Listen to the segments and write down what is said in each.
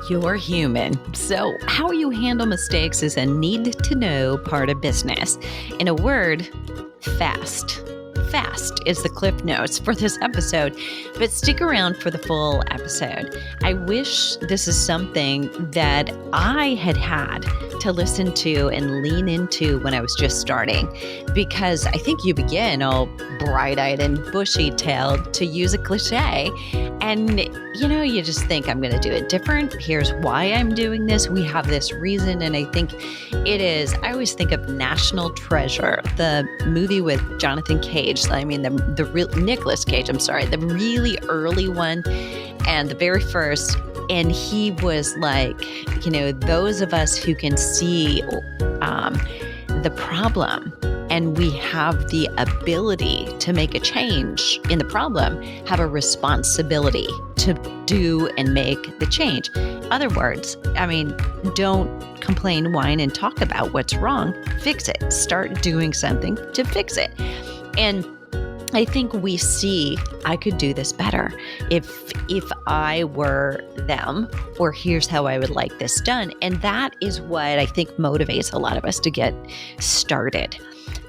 You're human. So, how you handle mistakes is a need to know part of business. In a word, fast. Fast is the cliff notes for this episode, but stick around for the full episode. I wish this is something that I had to listen to and lean into when I was just starting, because I think you begin all bright-eyed and bushy-tailed, to use a cliche, and you just think, I'm going to do it different. Here's why I'm doing this. We have this reason, and I think it is, I always think of National Treasure, the movie with Jonathan Cage. I mean, the real Nicolas Cage, I'm sorry, the really early one and the very first. And he was like, those of us who can see the problem and we have the ability to make a change in the problem, have a responsibility to do and make the change. Other words, don't complain, whine, and talk about what's wrong. Fix it. Start doing something to fix it. And I think we see, I could do this better if I were them, or here's how I would like this done. And that is what I think motivates a lot of us to get started,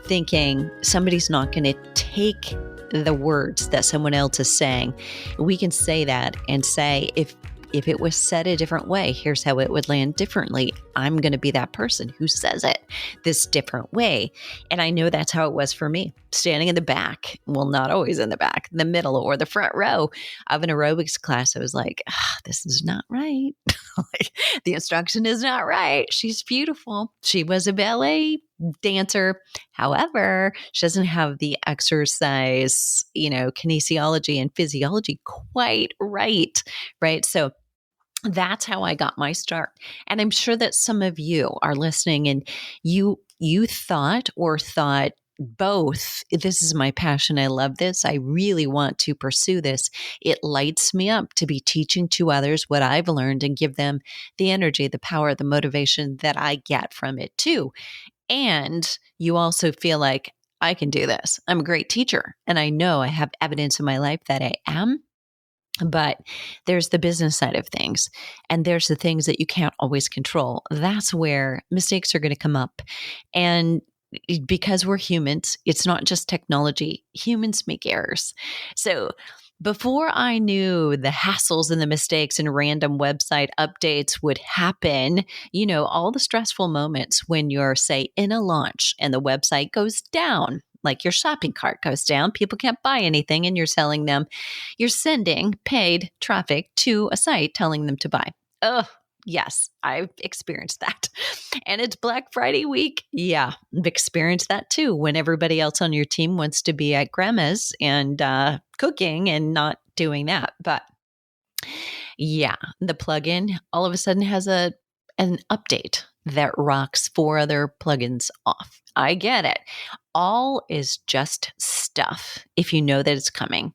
thinking somebody's not going to take the words that someone else is saying. We can say that and say, if it was said a different way, here's how it would land differently. I'm going to be that person who says it this different way. And I know that's how it was for me, standing in the back. Well, not always in the back, the middle or the front row of an aerobics class. I was like, this is not right. The instruction is not right. She's beautiful. She was a ballet dancer. However, she doesn't have the exercise, kinesiology and physiology quite right. So that's how I got my start. And I'm sure that some of you are listening and you thought both, this is my passion. I love this. I really want to pursue this. It lights me up to be teaching to others what I've learned and give them the energy, the power, the motivation that I get from it too. And you also feel like, I can do this. I'm a great teacher. And I know I have evidence in my life that I am. But there's the business side of things, and there's the things that you can't always control. That's where mistakes are going to come up. And because we're humans, it's not just technology. Humans make errors. So before I knew the hassles and the mistakes and random website updates would happen, all the stressful moments when you're, say, in a launch and the website goes down, like your shopping cart goes down, people can't buy anything, and you're telling them, you're sending paid traffic to a site telling them to buy. Oh, yes, I've experienced that. And it's Black Friday week. Yeah, I've experienced that too, when everybody else on your team wants to be at grandma's and cooking and not doing that. But yeah, the plugin all of a sudden has an update that rocks 4 other plugins off. I get it. All is just stuff if you know that it's coming.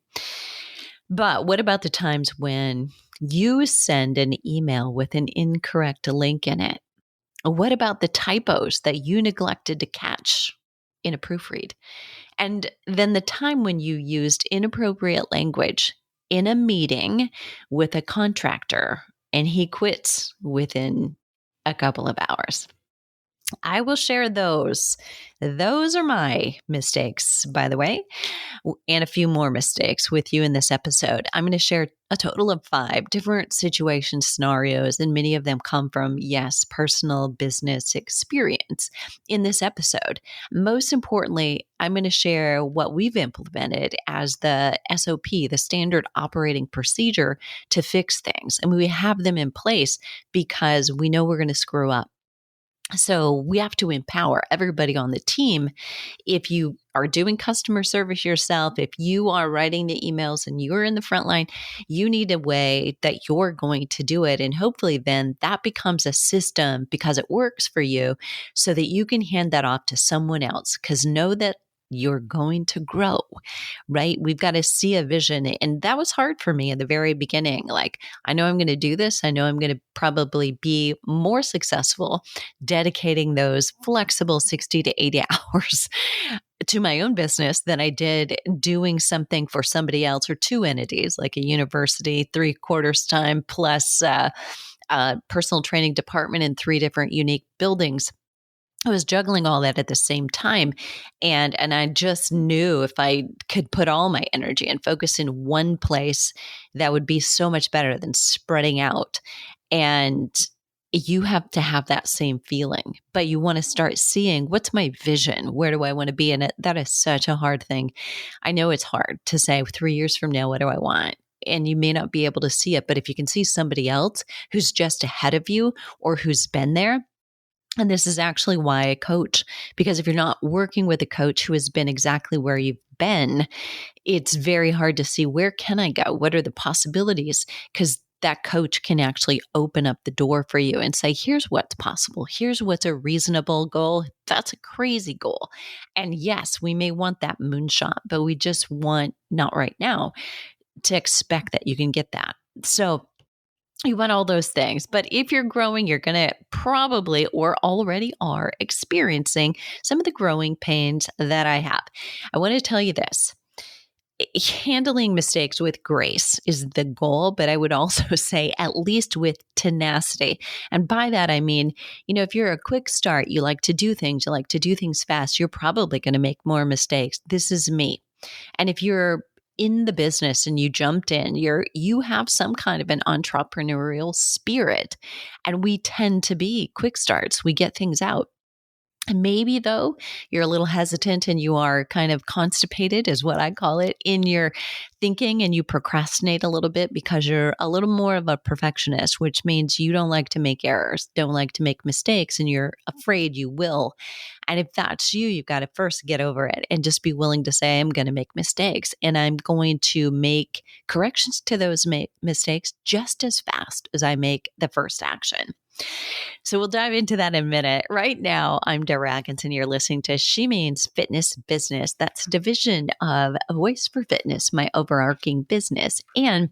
But what about the times when you send an email with an incorrect link in it? What about the typos that you neglected to catch in a proofread? And then the time when you used inappropriate language in a meeting with a contractor and he quits within a couple of hours. I will share those. Those are my mistakes, by the way, and a few more mistakes with you in this episode. I'm going to share a total of 5 different situation scenarios, and many of them come from, personal business experience in this episode. Most importantly, I'm going to share what we've implemented as the SOP, the standard operating procedure to fix things. And we have them in place because we know we're going to screw up. So we have to empower everybody on the team. If you are doing customer service yourself, if you are writing the emails and you're in the front line, you need a way that you're going to do it. And hopefully then that becomes a system because it works for you so that you can hand that off to someone else. Because know that you're going to grow, right? We've got to see a vision. And that was hard for me in the very beginning. Like, I know I'm going to do this. I know I'm going to probably be more successful dedicating those flexible 60 to 80 hours to my own business than I did doing something for somebody else or 2 entities, like a university, 3/4 time plus a personal training department in 3 different unique buildings. I was juggling all that at the same time. And I just knew if I could put all my energy and focus in one place, that would be so much better than spreading out. And you have to have that same feeling, but you want to start seeing, what's my vision? Where do I want to be in it? That is such a hard thing. I know it's hard to say 3 years from now, what do I want? And you may not be able to see it, but if you can see somebody else who's just ahead of you or who's been there, and this is actually why I coach, because if you're not working with a coach who has been exactly where you've been, it's very hard to see, where can I go? What are the possibilities? Because that coach can actually open up the door for you and say, here's what's possible. Here's what's a reasonable goal. That's a crazy goal. And yes, we may want that moonshot, but we just want, not right now, to expect that you can get that. So you want all those things. But if you're growing, you're going to probably or already are experiencing some of the growing pains that I have. I want to tell you this. Handling mistakes with grace is the goal, but I would also say at least with tenacity. And by that, I mean, if you're a quick start, you like to do things, fast, you're probably going to make more mistakes. This is me. And if you're in the business and you jumped in, you have some kind of an entrepreneurial spirit. And we tend to be quick starts. We get things out. And maybe though, you're a little hesitant and you are kind of constipated, is what I call it, in your thinking, and you procrastinate a little bit because you're a little more of a perfectionist, which means you don't like to make errors, don't like to make mistakes, and you're afraid you will. And if that's you, you've got to first get over it and just be willing to say, I'm going to make mistakes and I'm going to make corrections to those mistakes just as fast as I make the first action. So we'll dive into that in a minute. Right now, I'm Deborah Atkinson. You're listening to She Means Fitness Business. That's a division of Voice for Fitness, my overarching business. And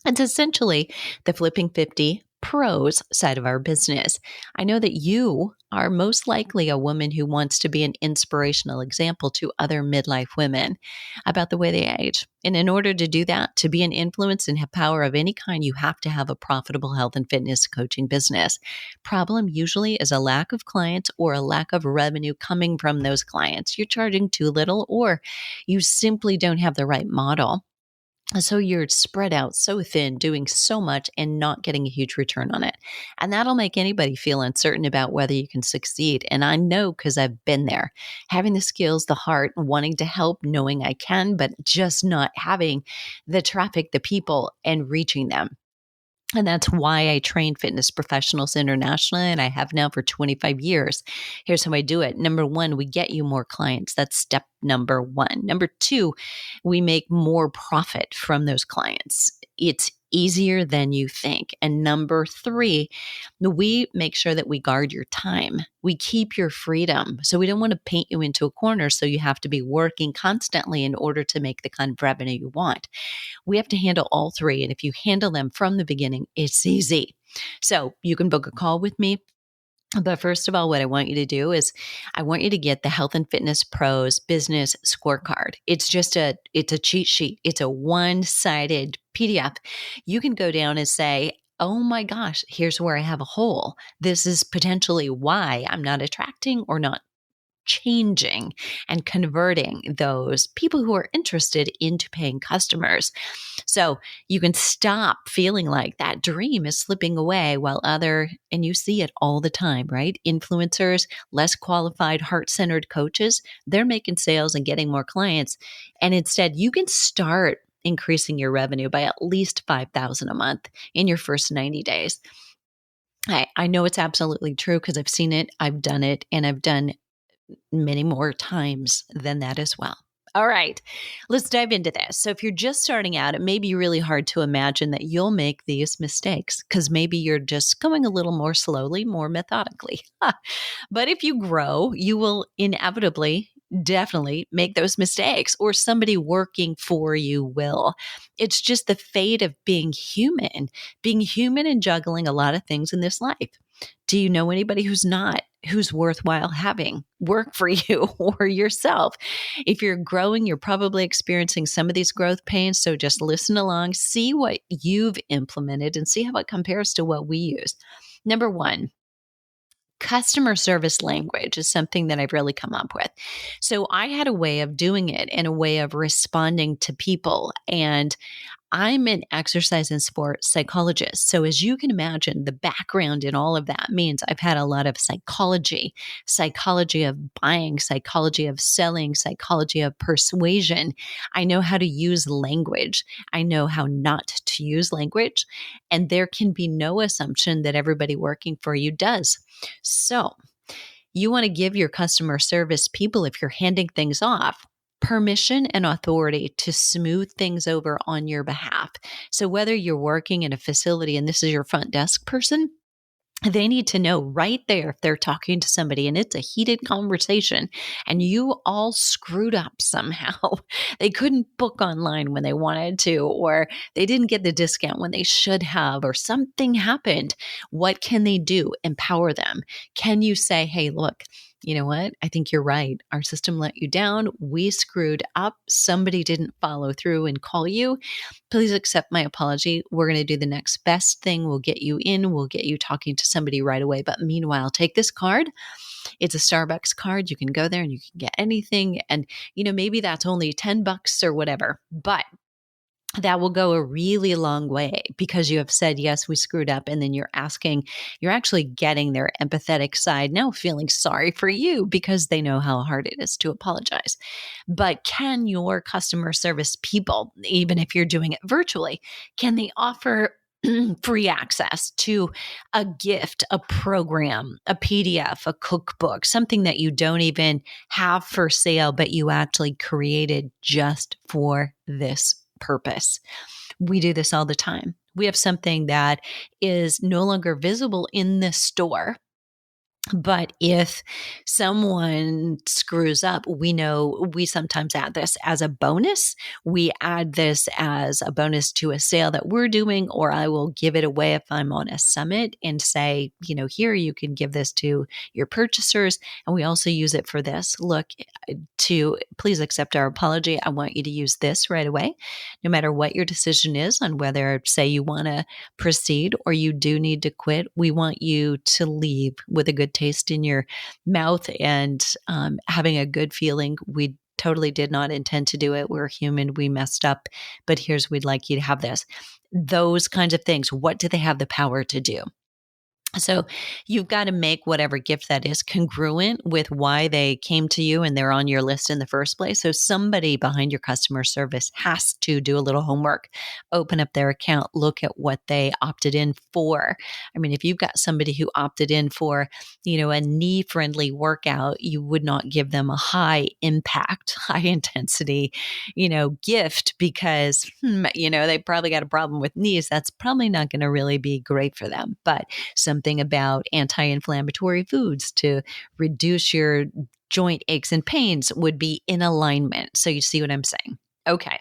it's essentially the Flipping 50 pros side of our business. I know that you are most likely a woman who wants to be an inspirational example to other midlife women about the way they age. And in order to do that, to be an influence and have power of any kind, you have to have a profitable health and fitness coaching business. Problem usually is a lack of clients or a lack of revenue coming from those clients. You're charging too little, or you simply don't have the right model. So you're spread out so thin, doing so much and not getting a huge return on it. And that'll make anybody feel uncertain about whether you can succeed. And I know because I've been there, having the skills, the heart, wanting to help, knowing I can, but just not having the traffic, the people, and reaching them. And that's why I train fitness professionals internationally, and I have now for 25 years. Here's how I do it. Number one, we get you more clients. That's step number one. Number two, we make more profit from those clients. It's easier than you think. And number three, we make sure that we guard your time. We keep your freedom. So we don't want to paint you into a corner, so you have to be working constantly in order to make the kind of revenue you want. We have to handle all three. And if you handle them from the beginning, it's easy. So you can book a call with me. But first of all, what I want you to do is I want you to get the Health and Fitness Pros Business Scorecard. It's a cheat sheet. It's a one-sided PDF. You can go down and say, oh my gosh, here's where I have a hole. This is potentially why I'm not attracting or not changing and converting those people who are interested into paying customers. So you can stop feeling like that dream is slipping away and you see it all the time, right? Influencers, less qualified, heart-centered coaches, they're making sales and getting more clients. And instead, you can start increasing your revenue by at least $5,000 a month in your first 90 days. I know it's absolutely true because I've seen it, I've done it, and I've done many more times than that as well. All right, let's dive into this. So if you're just starting out, it may be really hard to imagine that you'll make these mistakes because maybe you're just going a little more slowly, more methodically. But if you grow, you will inevitably, definitely make those mistakes, or somebody working for you will. It's just the fate of being human and juggling a lot of things in this life. Do you know anybody who's not? who's worthwhile having work for you or yourself. If you're growing, you're probably experiencing some of these growth pains. So just listen along, see what you've implemented, and see how it compares to what we use. Number one, customer service language is something that I've really come up with. So I had a way of doing it and a way of responding to people. And I'm an exercise and sports psychologist. So, as you can imagine, the background in all of that means I've had a lot of psychology of buying, psychology of selling, psychology of persuasion. I know how to use language. I know how not to use language. And there can be no assumption that everybody working for you does. So, you want to give your customer service people, if you're handing things off, permission and authority to smooth things over on your behalf. So whether you're working in a facility and this is your front desk person, they need to know right there if they're talking to somebody and it's a heated conversation and you all screwed up somehow. They couldn't book online when they wanted to, or they didn't get the discount when they should have, or something happened. What can they do? Empower them. Can you say, hey, look, you know what? I think you're right. Our system let you down. We screwed up. Somebody didn't follow through and call you. Please accept my apology. We're going to do the next best thing. We'll get you in. We'll get you talking to somebody right away. But meanwhile, take this card. It's a Starbucks card. You can go there and you can get anything. And, maybe that's only $10 or whatever. But that will go a really long way because you have said, yes, we screwed up. And then you're actually getting their empathetic side now feeling sorry for you because they know how hard it is to apologize. But can your customer service people, even if you're doing it virtually, can they offer free access to a gift, a program, a PDF, a cookbook, something that you don't even have for sale, but you actually created just for this purpose? We do this all the time. We have something that is no longer visible in the store. But if someone screws up, we know we sometimes add this as a bonus. We add this as a bonus to a sale that we're doing, or I will give it away if I'm on a summit and say, here, you can give this to your purchasers. And we also use it for this. Look, to please accept our apology. I want you to use this right away, no matter what your decision is on whether, say, you want to proceed or you do need to quit. We want you to leave with a good taste in your mouth and having a good feeling. We totally did not intend to do it. We're human. We messed up. But we'd like you to have this. Those kinds of things. What do they have the power to do? So you've got to make whatever gift that is congruent with why they came to you and they're on your list in the first place. So somebody behind your customer service has to do a little homework, open up their account, look at what they opted in for. I mean, if you've got somebody who opted in for, a knee-friendly workout, you would not give them a high impact, high intensity, gift because, they probably got a problem with knees. That's probably not going to really be great for them. But something about anti-inflammatory foods to reduce your joint aches and pains would be in alignment. So you see what I'm saying? Okay.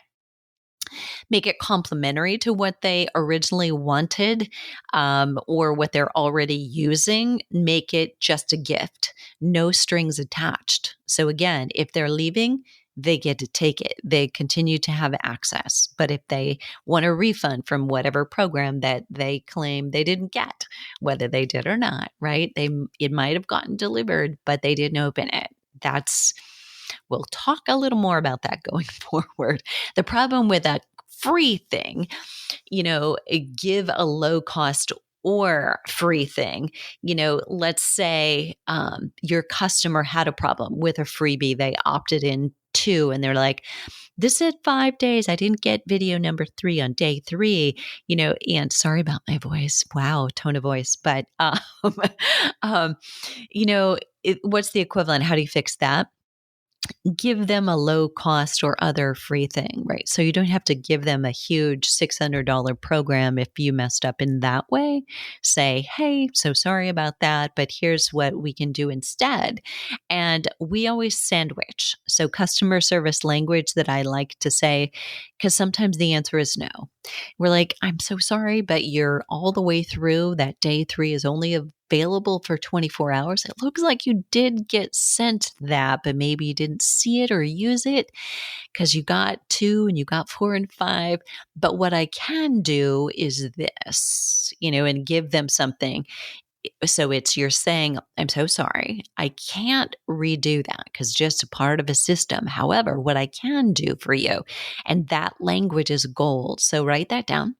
Make it complementary to what they originally wanted or what they're already using. Make it just a gift. No strings attached. So again, if they're leaving, they get to take it. They continue to have access. But if they want a refund from whatever program that they claim they didn't get, whether they did or not, right? It might have gotten delivered, but they didn't open it. We'll talk a little more about that going forward. The problem with a free thing, give a low cost or free thing. Let's say your customer had a problem with a freebie they opted in to, and they're like, this said 5 days. I didn't get video number 3 on day 3, and sorry about my voice. Wow, tone of voice. But, what's the equivalent? How do you fix that? Give them a low cost or other free thing, right? So you don't have to give them a huge $600 program if you messed up in that way. Say, hey, so sorry about that, but here's what we can do instead. And we always sandwich. So customer service language that I like to say, because sometimes the answer is no. We're like, I'm so sorry, but you're all the way through. That day 3 is only available available for 24 hours. It looks like you did get sent that, but maybe you didn't see it or use it because you got 2 and you got 4 and 5. But what I can do is this, and give them something. So you're saying, I'm so sorry. I can't redo that because just a part of a system. However, what I can do for you, and that language is gold. So write that down.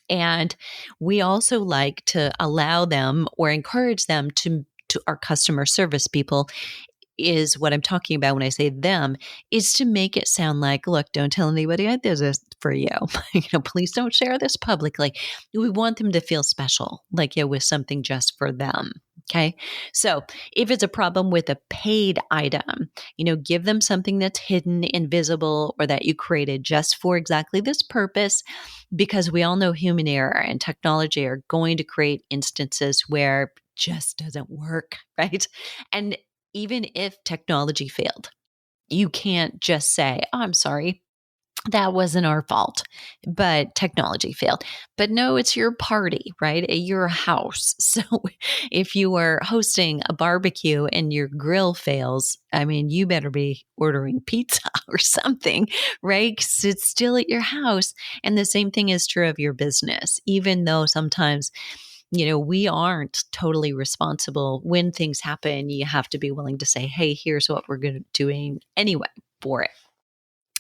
And we also like to allow them or encourage them to our customer service people, is what I'm talking about when I say them, is to make it sound like, look, don't tell anybody I did this for you. Please don't share this publicly. We want them to feel special, like it was something just for them. Okay. So if it's a problem with a paid item, give them something that's hidden, invisible, or that you created just for exactly this purpose, because we all know human error and technology are going to create instances where it just doesn't work. Right. And even if technology failed, you can't just say, oh, I'm sorry, that wasn't our fault, but technology failed. But no, it's your party, right? At your house. So if you are hosting a barbecue and your grill fails, you better be ordering pizza or something, right? Because it's still at your house. And the same thing is true of your business, even though sometimes we aren't totally responsible when things happen. You have to be willing to say, hey, here's what we're doing anyway for it.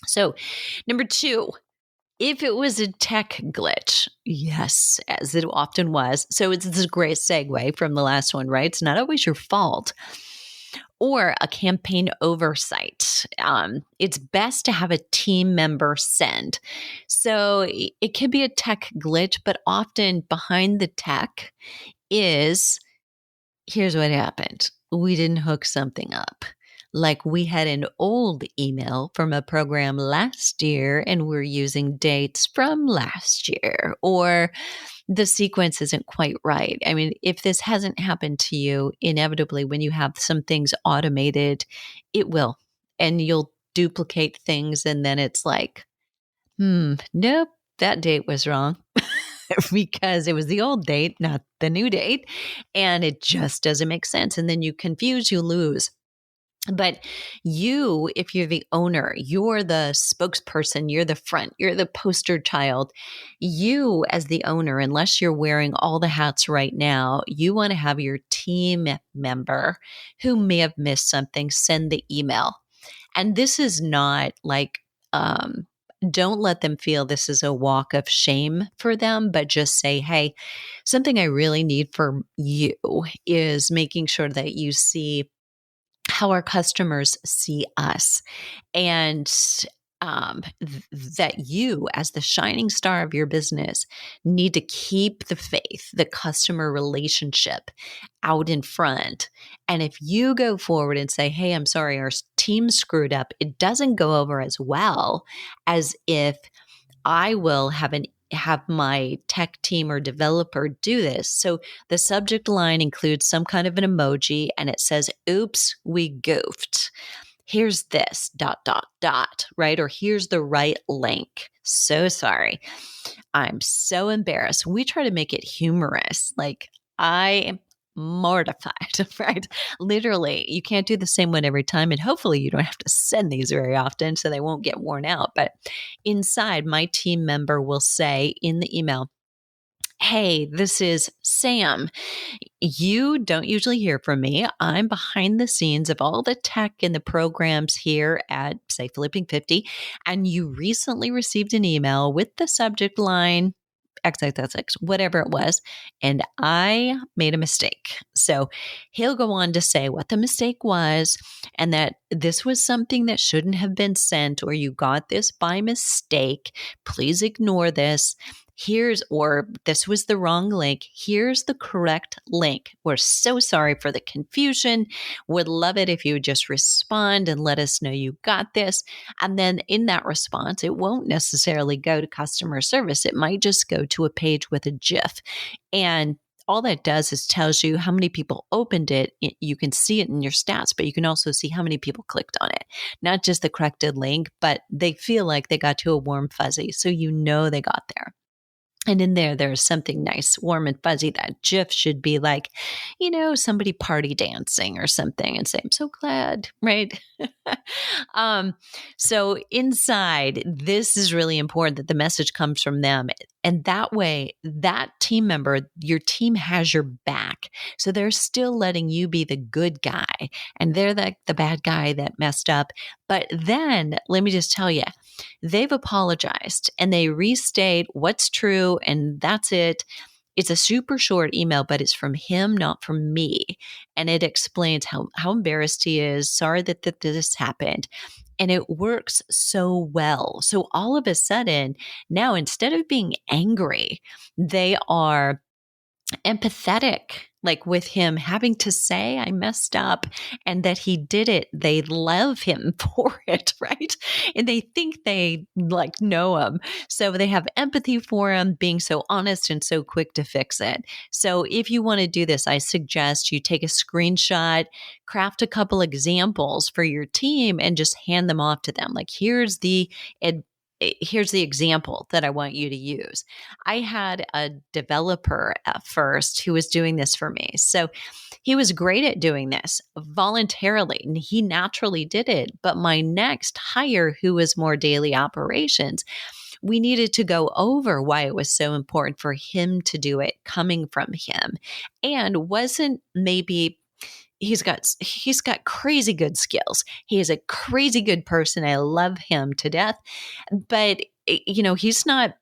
So, number 2, if it was a tech glitch, yes, as it often was. So it's this great segue from the last one, right? It's not always your fault. Or a campaign oversight. It's best to have a team member send. So it can be a tech glitch, but often behind the tech is, here's what happened. We didn't hook something up. Like we had an old email from a program last year and we're using dates from last year, or the sequence isn't quite right. If this hasn't happened to you, inevitably when you have some things automated, it will, and you'll duplicate things. And then it's like, nope, that date was wrong. Because it was the old date, not the new date. And it just doesn't make sense. And then you confuse, you lose. But you, if you're the owner, you're the spokesperson, you're the front, you're the poster child. You, as the owner, unless you're wearing all the hats right now, you want to have your team member who may have missed something send the email. And this is not like, don't let them feel this is a walk of shame for them, but just say, hey, something I really need from you is making sure that you see how our customers see us, and that you, as the shining star of your business, need to keep the faith, the customer relationship out in front. And if you go forward and say, hey, I'm sorry, our team screwed up, it doesn't go over as well as if I will have my tech team or developer do this. So the subject line includes some kind of an emoji and it says, oops, we goofed. Here's this ... right? Or here's the right link. So sorry. I'm so embarrassed. We try to make it humorous. Like, I am mortified, right? Literally, you can't do the same one every time. And hopefully you don't have to send these very often so they won't get worn out. But inside, my team member will say in the email, hey, this is Sam. You don't usually hear from me. I'm behind the scenes of all the tech and the programs here at, say, Flipping 50. And you recently received an email with the subject line XXX, whatever it was, and I made a mistake. So he'll go on to say what the mistake was and that this was something that shouldn't have been sent, or you got this by mistake. Please ignore this. Or this was the wrong link. Here's the correct link. We're so sorry for the confusion. Would love it if you would just respond and let us know you got this. And then in that response, it won't necessarily go to customer service. It might just go to a page with a GIF. And all that does is tells you how many people opened it. You can see it in your stats, but you can also see how many people clicked on it. Not just the corrected link, but they feel like they got to a warm fuzzy. So you know they got there. And in there's something nice, warm and fuzzy. That GIF should be like, somebody party dancing or something and say, I'm so glad, right? um, so inside, this is really important that the message comes from them. And that way, that team member, your team has your back. So they're still letting you be the good guy. And they're the bad guy that messed up. But then let me just tell you, they've apologized and they restate what's true, and that's it. It's a super short email, but it's from him, not from me. And it explains how embarrassed he is, sorry that this happened. And it works so well. So all of a sudden, now instead of being angry, they are empathetic, like with him having to say, I messed up, and that he did it. They love him for it, right? And they think they like know him. So they have empathy for him being so honest and so quick to fix it. So if you want to do this, I suggest you take a screenshot, craft a couple examples for your team, and just hand them off to them. Like, here's the example that I want you to use. I had a developer at first who was doing this for me. So he was great at doing this voluntarily, and he naturally did it. But my next hire, who was more daily operations, we needed to go over why it was so important for him to do it coming from him, and wasn't maybe he's got crazy good skills. He is a crazy good person. I love him to death. But he's not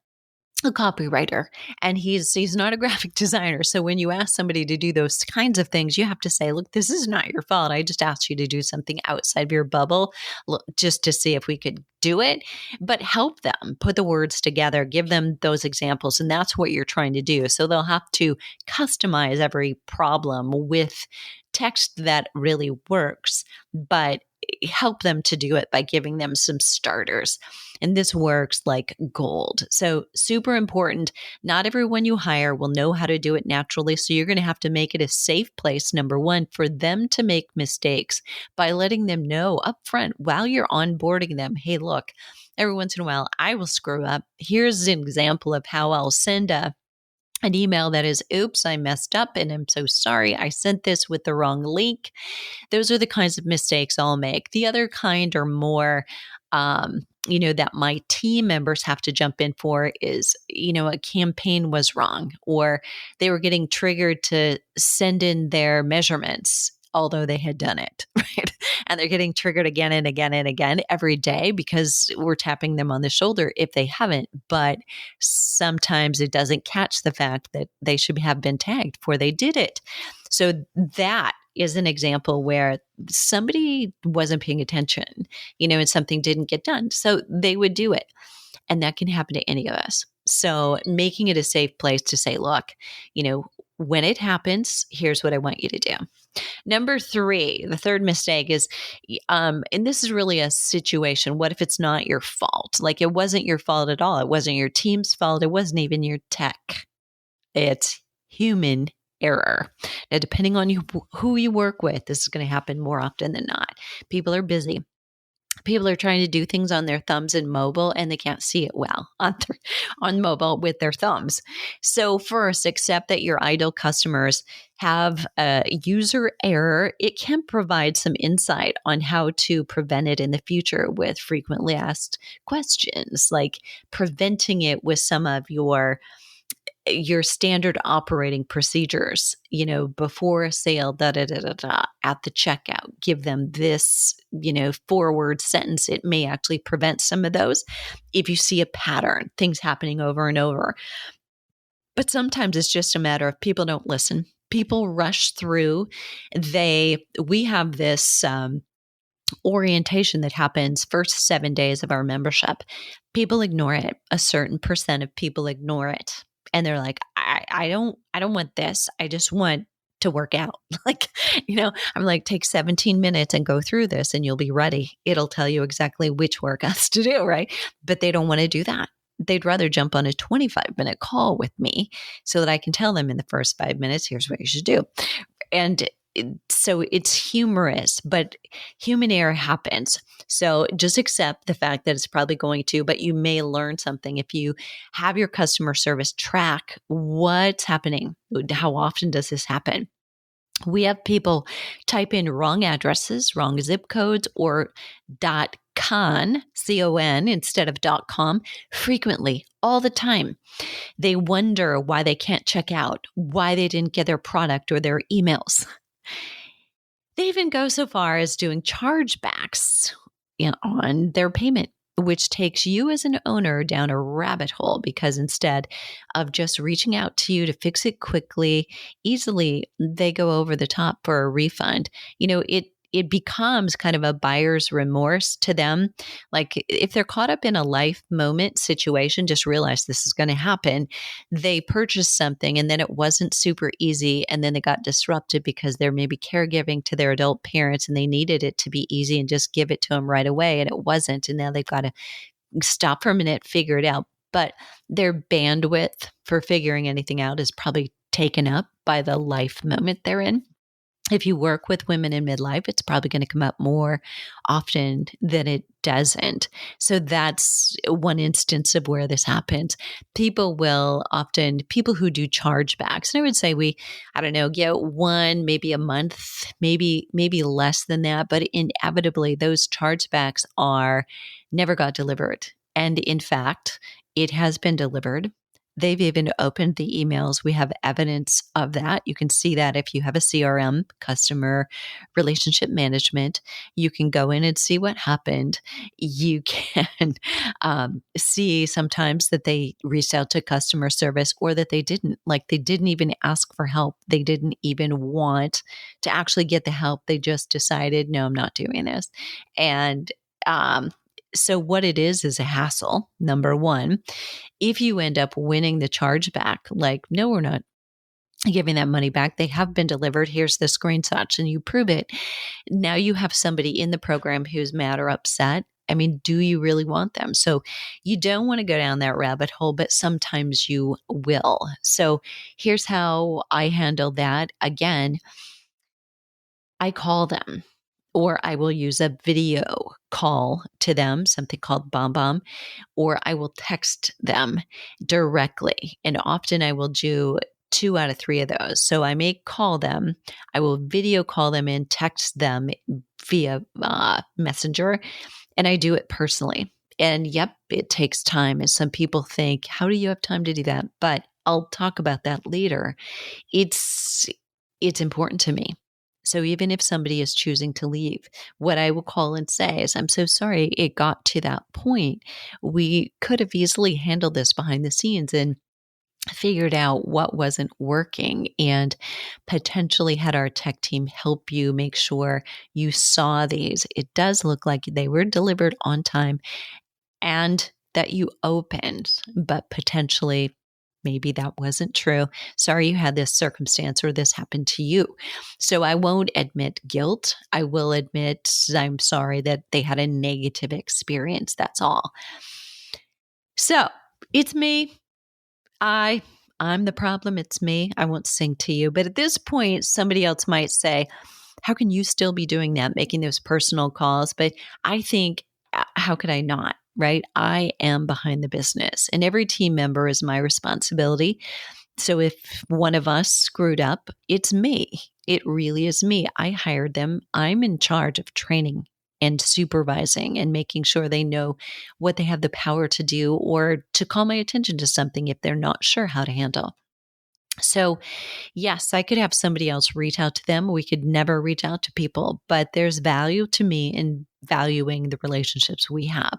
a copywriter, and he's not a graphic designer. So when you ask somebody to do those kinds of things, you have to say, look, this is not your fault. I just asked you to do something outside of your bubble just to see if we could do it, but help them put the words together, give them those examples. And that's what you're trying to do. So they'll have to customize every problem with text that really works, but help them to do it by giving them some starters. And this works like gold. So super important. Not everyone you hire will know how to do it naturally. So you're going to have to make it a safe place, number one, for them to make mistakes by letting them know upfront while you're onboarding them. Hey, look, every once in a while, I will screw up. Here's an example of how I'll send an email that is, oops, I messed up and I'm so sorry. I sent this with the wrong link. Those are the kinds of mistakes I'll make. The other kind are more, that my team members have to jump in for is, a campaign was wrong, or they were getting triggered to send in their measurements, although they had done it, right? And they're getting triggered again and again and again every day because we're tapping them on the shoulder if they haven't. But sometimes it doesn't catch the fact that they should have been tagged before they did it. So that is an example where somebody wasn't paying attention, and something didn't get done. So they would do it. And that can happen to any of us. So making it a safe place to say, look, when it happens, here's what I want you to do. Number 3, the third mistake is, and this is really a situation. What if it's not your fault? Like, it wasn't your fault at all. It wasn't your team's fault. It wasn't even your tech. It's human error. Now, depending on who you work with, this is going to happen more often than not. People are busy. People are trying to do things on their thumbs in mobile, and they can't see it well on mobile with their thumbs. So first, accept that your ideal customers have a user error. It can provide some insight on how to prevent it in the future with frequently asked questions, like preventing it with some of your standard operating procedures, before a sale, at the checkout, give them this, forward sentence. It may actually prevent some of those if you see a pattern, things happening over and over. But sometimes it's just a matter of people don't listen. People rush through. We have this, orientation that happens first 7 days of our membership. People ignore it. A certain percent of people ignore it. And they're like, I don't want this. I just want to work out. I'm like, take 17 minutes and go through this and you'll be ready. It'll tell you exactly which workouts to do, right? But they don't want to do that. They'd rather jump on a 25-minute call with me so that I can tell them in the first 5 minutes, here's what you should do. And So it's humorous, but human error happens. So just accept the fact that it's probably going to, but you may learn something if you have your customer service track what's happening. How often does this happen? We have people type in wrong addresses, wrong zip codes, or .con, C-O-N, instead of .com frequently, all the time. They wonder why they can't check out, why they didn't get their product or their emails. They even go so far as doing chargebacks on their payment, which takes you as an owner down a rabbit hole because instead of just reaching out to you to fix it quickly, easily, they go over the top for a refund. It becomes kind of a buyer's remorse to them. Like if they're caught up in a life moment situation, just realize this is going to happen. They purchased something and then it wasn't super easy. And then they got disrupted because they're maybe caregiving to their adult parents and they needed it to be easy and just give it to them right away. And it wasn't. And now they've got to stop for a minute, figure it out. But their bandwidth for figuring anything out is probably taken up by the life moment they're in. If you work with women in midlife, it's probably going to come up more often than it doesn't. So that's one instance of where this happens. People who do chargebacks, and I would say get one, maybe a month, maybe less than that, but inevitably those chargebacks are never got delivered. And in fact, it has been delivered. They've even opened the emails. We have evidence of that. You can see that if you have a CRM, customer relationship management, you can go in and see what happened. You can see sometimes that they reached out to customer service or that they didn't. Like they didn't even ask for help. They didn't even want to actually get the help. They just decided, no, I'm not doing this. And so what it is a hassle, number one. If you end up winning the chargeback, like, no, we're not giving that money back. They have been delivered. Here's the screenshots and you prove it. Now you have somebody in the program who's mad or upset. I mean, do you really want them? So you don't want to go down that rabbit hole, but sometimes you will. So here's how I handle that. Again, I call them. Or I will use a video call to them, something called BombBomb, or I will text them directly. And often I will do 2 out of 3 of those. So I may call them, I will video call them and text them via Messenger, and I do it personally. And yep, it takes time. And some people think, how do you have time to do that? But I'll talk about that later. It's important to me. So even if somebody is choosing to leave, what I will call and say is, I'm so sorry it got to that point. We could have easily handled this behind the scenes and figured out what wasn't working and potentially had our tech team help you make sure you saw these. It does look like they were delivered on time and that you opened, but potentially maybe that wasn't true. Sorry you had this circumstance or this happened to you. So I won't admit guilt. I will admit I'm sorry that they had a negative experience. That's all. So it's me. I'm the problem. It's me. I won't sing to you. But at this point, somebody else might say, how can you still be doing that, making those personal calls? But I think, how could I not? Right? I am behind the business and every team member is my responsibility. So if one of us screwed up, it's me. It really is me. I hired them. I'm in charge of training and supervising and making sure they know what they have the power to do or to call my attention to something if they're not sure how to handle. So yes, I could have somebody else reach out to them. We could never reach out to people, but there's value to me in valuing the relationships we have.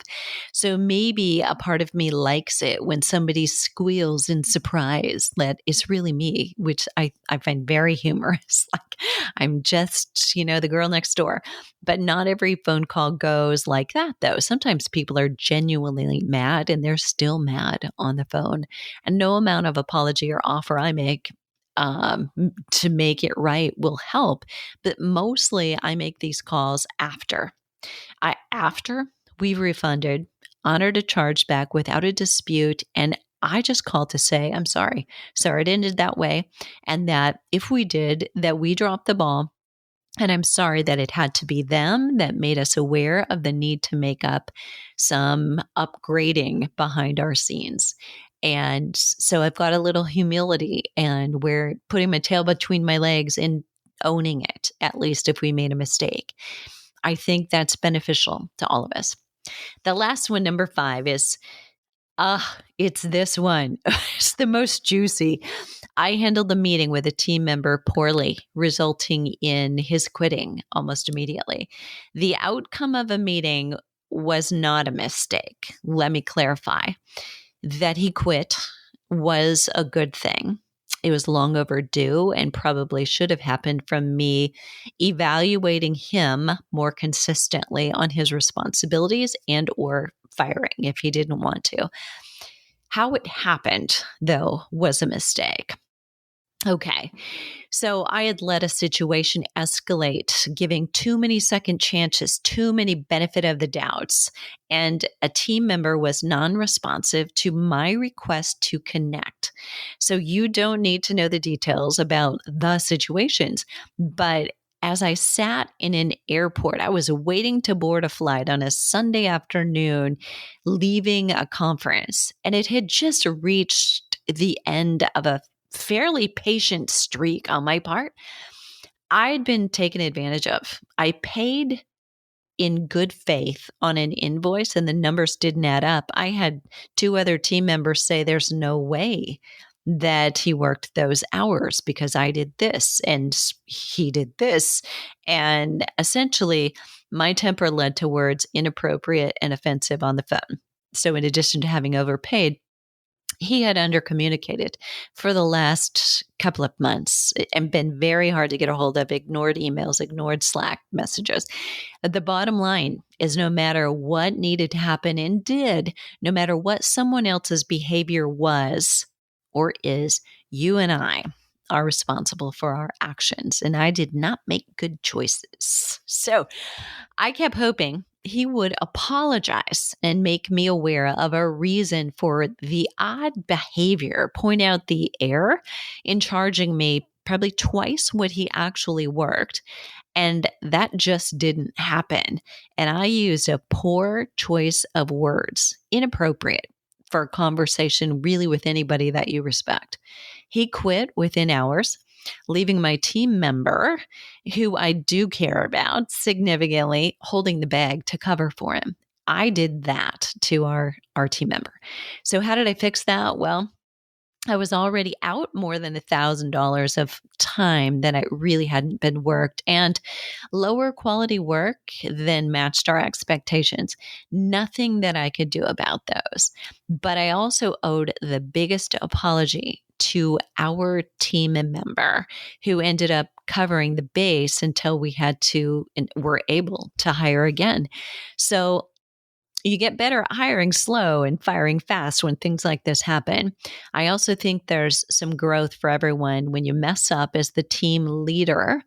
So maybe a part of me likes it when somebody squeals in surprise that it's really me, which I find very humorous. Like I'm just, the girl next door. But not every phone call goes like that, though. Sometimes people are genuinely mad and they're still mad on the phone. And no amount of apology or offer I make to make it right will help. But mostly I make these calls after we've refunded, honored a chargeback without a dispute, and I just called to say, I'm sorry. Sorry it ended that way. And that if we did, that we dropped the ball And I'm sorry that it had to be them that made us aware of the need to make up some upgrading behind our scenes. And so I've got a little humility, and we're putting my tail between my legs and owning it, at least if we made a mistake. I think that's beneficial to all of us. The last one, number 5, is it's this one. It's the most juicy. I handled the meeting with a team member poorly, resulting in his quitting almost immediately. The outcome of a meeting was not a mistake. Let me clarify. That he quit was a good thing. It was long overdue and probably should have happened from me evaluating him more consistently on his responsibilities and or firing if he didn't want to. How it happened, though, was a mistake. Okay, so I had let a situation escalate, giving too many second chances, too many benefit of the doubts, and a team member was non-responsive to my request to connect. So you don't need to know the details about the situations, but as I sat in an airport, I was waiting to board a flight on a Sunday afternoon, leaving a conference, and it had just reached the end of a fairly patient streak on my part. I'd been taken advantage of. I paid in good faith on an invoice and the numbers didn't add up. I had 2 other team members say there's no way that he worked those hours because I did this and he did this. And essentially, my temper led to words inappropriate and offensive on the phone. So, in addition to having overpaid, he had undercommunicated for the last couple of months and been very hard to get a hold of, ignored emails, ignored Slack messages. The bottom line is no matter what needed to happen and did, no matter what someone else's behavior was or is, you and I are responsible for our actions. And I did not make good choices. So I kept hoping he would apologize and make me aware of a reason for the odd behavior, point out the error in charging me probably twice what he actually worked. And that just didn't happen. And I used a poor choice of words, inappropriate for a conversation really with anybody that you respect. He quit within hours, leaving my team member, who I do care about significantly, holding the bag to cover for him. I did that to our team member. So how did I fix that? Well, I was already out more than $1,000 of time that I really hadn't been worked, and lower quality work than matched our expectations. Nothing that I could do about those. But I also owed the biggest apology to our team member who ended up covering the base until we had to and were able to hire again. So you get better at hiring slow and firing fast when things like this happen. I also think there's some growth for everyone when you mess up as the team leader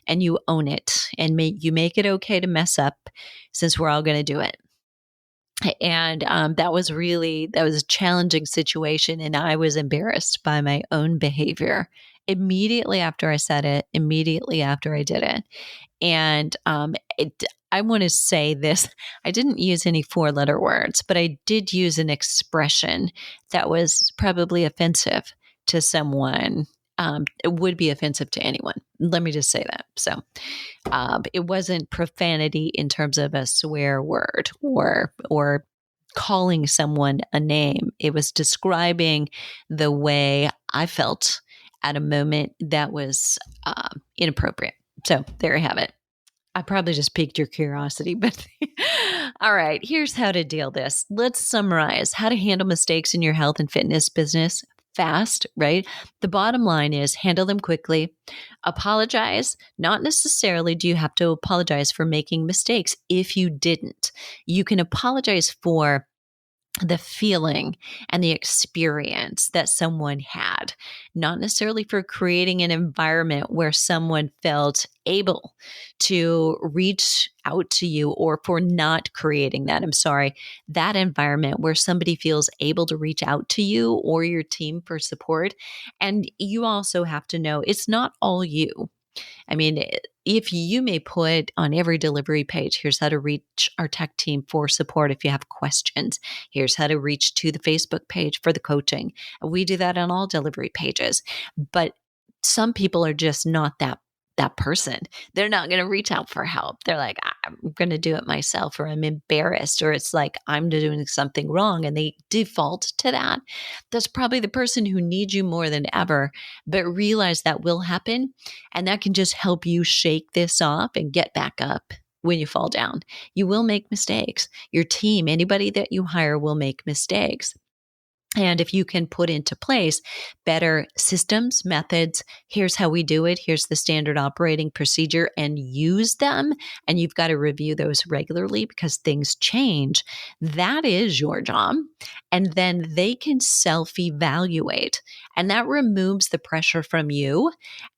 and you own it and you make it okay to mess up, since we're all going to do it. And that was a challenging situation, and I was embarrassed by my own behavior immediately after I said it, immediately after I did it. And I want to say this, I didn't use any 4-letter words, but I did use an expression that was probably offensive to someone. It would be offensive to anyone. Let me just say that. So it wasn't profanity in terms of a swear word or calling someone a name. It was describing the way I felt at a moment that was inappropriate. So there you have it. I probably just piqued your curiosity, but all right, here's how to deal this. Let's summarize how to handle mistakes in your health and fitness business fast, right? The bottom line is handle them quickly, apologize. Not necessarily do you have to apologize for making mistakes. If you didn't, you can apologize for the feeling and the experience that someone had, not necessarily for creating an environment where someone felt able to reach out to you, or for not creating that. I'm sorry, that environment where somebody feels able to reach out to you or your team for support. And you also have to know it's not all you. I mean, if you may put on every delivery page, here's how to reach our tech team for support if you have questions. Here's how to reach to the Facebook page for the coaching. We do that on all delivery pages. But some people are just not that person. They're not going to reach out for help. They're like, I'm going to do it myself, or I'm embarrassed, or it's like I'm doing something wrong, and they default to that. That's probably the person who needs you more than ever, but realize that will happen, and that can just help you shake this off and get back up when you fall down. You will make mistakes. Your team, anybody that you hire, will make mistakes. And if you can put into place better systems, methods, here's how we do it, here's the standard operating procedure, and use them, and you've got to review those regularly because things change, that is your job. And then they can self-evaluate, and that removes the pressure from you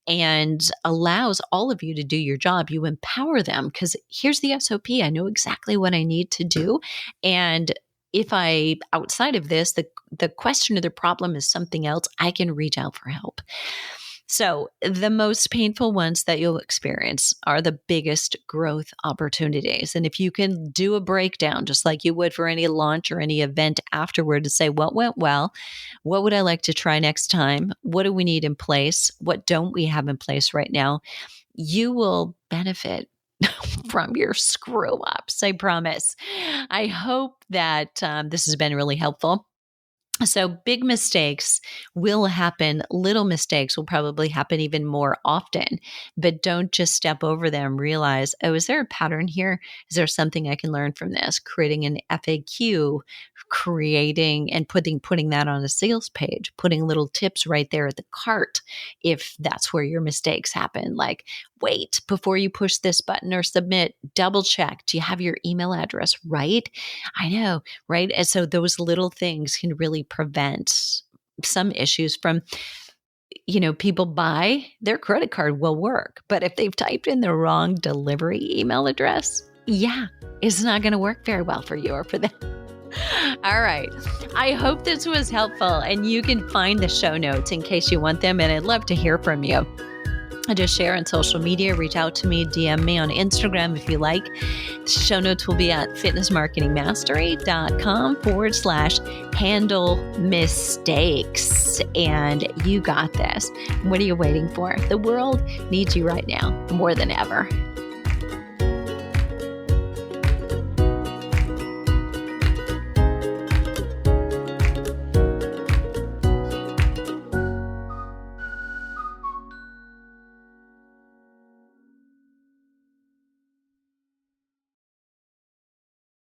and allows all of you to do your job. You empower them because here's the SOP. I know exactly what I need to do. And if I, outside of this, the question or the problem is something else, I can reach out for help. So the most painful ones that you'll experience are the biggest growth opportunities. And if you can do a breakdown, just like you would for any launch or any event afterward, to say what went well, what would I like to try next time? What do we need in place? What don't we have in place right now? You will benefit from your screw ups, I promise. I hope that this has been really helpful. So big mistakes will happen. Little mistakes will probably happen even more often, but don't just step over them. Realize, oh, is there a pattern here? Is there something I can learn from this? Creating an FAQ, creating and putting that on a sales page, putting little tips right there at the cart. If that's where your mistakes happen, like, wait, before you push this button or submit, double check. Do you have your email address right? I know, right? And so those little things can really prevent some issues from, people buy, their credit card will work. But if they've typed in the wrong delivery email address, it's not going to work very well for you or for them. All right. I hope this was helpful, and you can find the show notes in case you want them, and I'd love to hear from you. Just share on social media, reach out to me, DM me on Instagram if you like. The show notes will be at fitnessmarketingmastery.com/handle mistakes. And you got this. What are you waiting for? The world needs you right now more than ever.